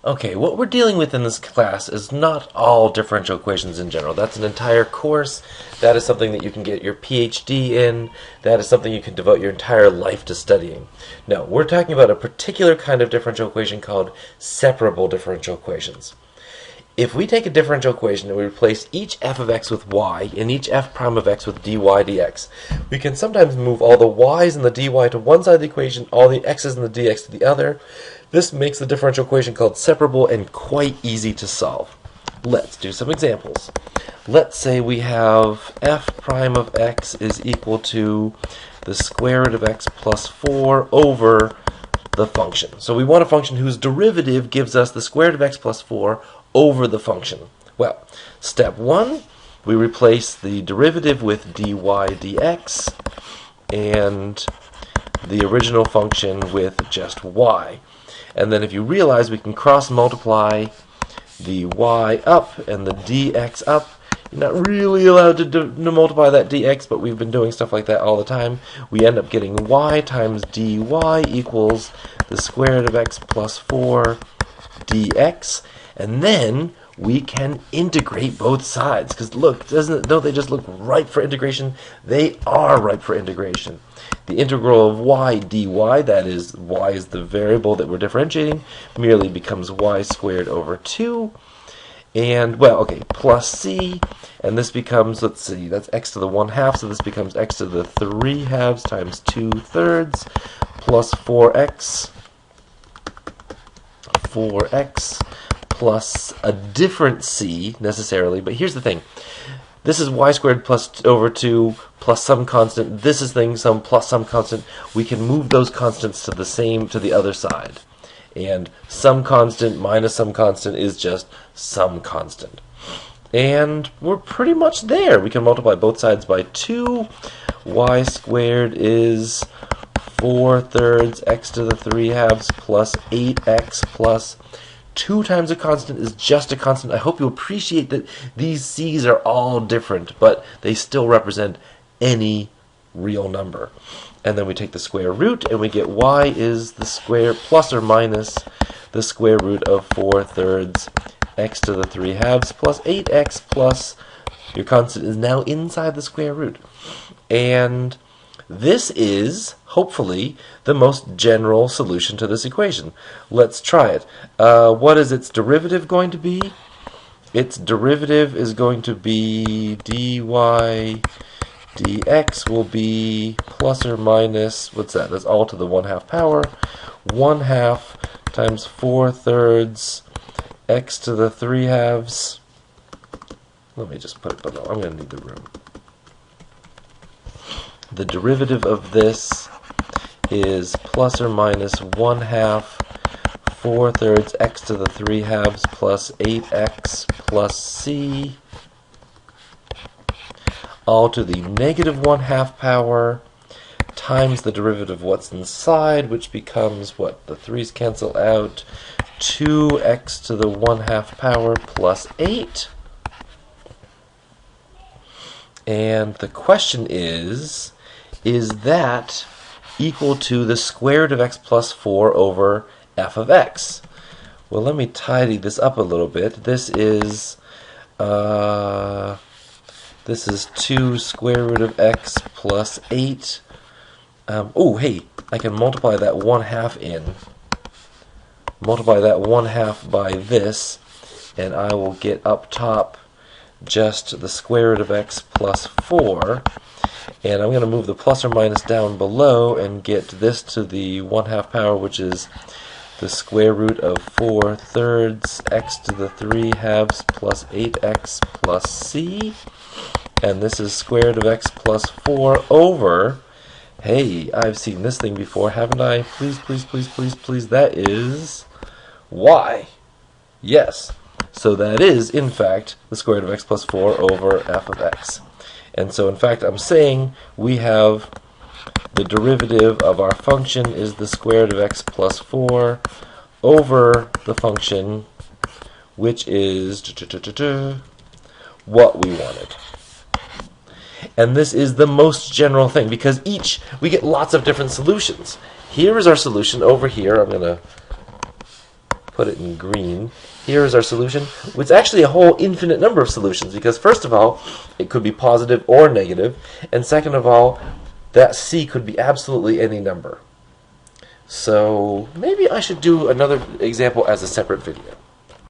Okay, what we're dealing with in this class is not all differential equations in general. That's an entire course. That is something that you can get your PhD in. That is something you can devote your entire life to studying. No, we're talking about a particular kind of differential equation called separable differential equations. If we take a differential equation and we replace each f of x with y and each f prime of x with dy dx, we can sometimes move all the y's and the dy to one side of the equation, all the x's and the dx to the other. This makes the differential equation called separable and quite easy to solve. Let's do some examples. Let's say we have f prime of x is equal to the square root of x plus 4 over the function. So we want a function whose derivative gives us the square root of x plus 4 over the function. Well, step 1, we replace the derivative with dy dx and the original function with just y. And then if you realize we can cross multiply the y up and the dx up. You're not really allowed to multiply that dx, but we've been doing stuff like that all the time. We end up getting y times dy equals the square root of x plus 4 dx. And then we can integrate both sides. Because look, don't they just look ripe for integration? They are ripe for integration. The integral of y dy, that is, y is the variable that we're differentiating, merely becomes y squared over 2. And, well, okay, plus c, and this becomes, let's see, that's x to the 1/2, so this becomes x to the 3/2 times 2/3, plus 4x plus a different c, necessarily, but here's the thing. This is y squared plus over 2 plus some constant. This is some plus some constant. We can move those constants to the other side. And some constant minus some constant is just some constant. And we're pretty much there. We can multiply both sides by 2. Y squared is 4/3 x to the 3/2 plus 8x plus 2 times a constant is just a constant. I hope you appreciate that these c's are all different, but they still represent any real number. And then we take the square root, and we get y is the square plus or minus the square root of 4/3 x to the 3/2 plus 8x plus your constant is now inside the square root. And this is, hopefully, the most general solution to this equation. Let's try it. What is its derivative going to be? Its derivative is going to be dy dx will be plus or minus, what's that? That's all to the 1/2 power. 1/2 times 4/3 x to the 3/2. Let me just put it below. I'm going to need the room. The derivative of this is plus or minus 1/2 4/3 x to the 3/2 plus 8x plus c, all to the negative 1/2 power times the derivative of what's inside, which becomes what? The 3's cancel out. 2x to the 1/2 power plus 8. And the question is that equal to the square root of x plus 4 over f of x? Well, let me tidy this up a little bit. This is 2 square root of x plus 8. Oh, hey, I can multiply that 1/2 in. Multiply that 1/2 by this, and I will get up top just the square root of x plus 4. And I'm going to move the plus or minus down below and get this to the 1/2 power, which is the square root of 4/3 x to the 3/2 plus 8x plus c. And this is square root of x plus 4 over, hey, I've seen this thing before, haven't I? Please, please, please, please, please. That is y. Yes. So that is, in fact, the square root of x plus 4 over f of x. And so, in fact, I'm saying we have the derivative of our function is the square root of x plus 4 over the function, which is what we wanted. And this is the most general thing, because we get lots of different solutions. Here is our solution over here. I'm going to put it in green. Here is our solution. It's actually a whole infinite number of solutions because first of all, it could be positive or negative, and second of all, that C could be absolutely any number. So maybe I should do another example as a separate video.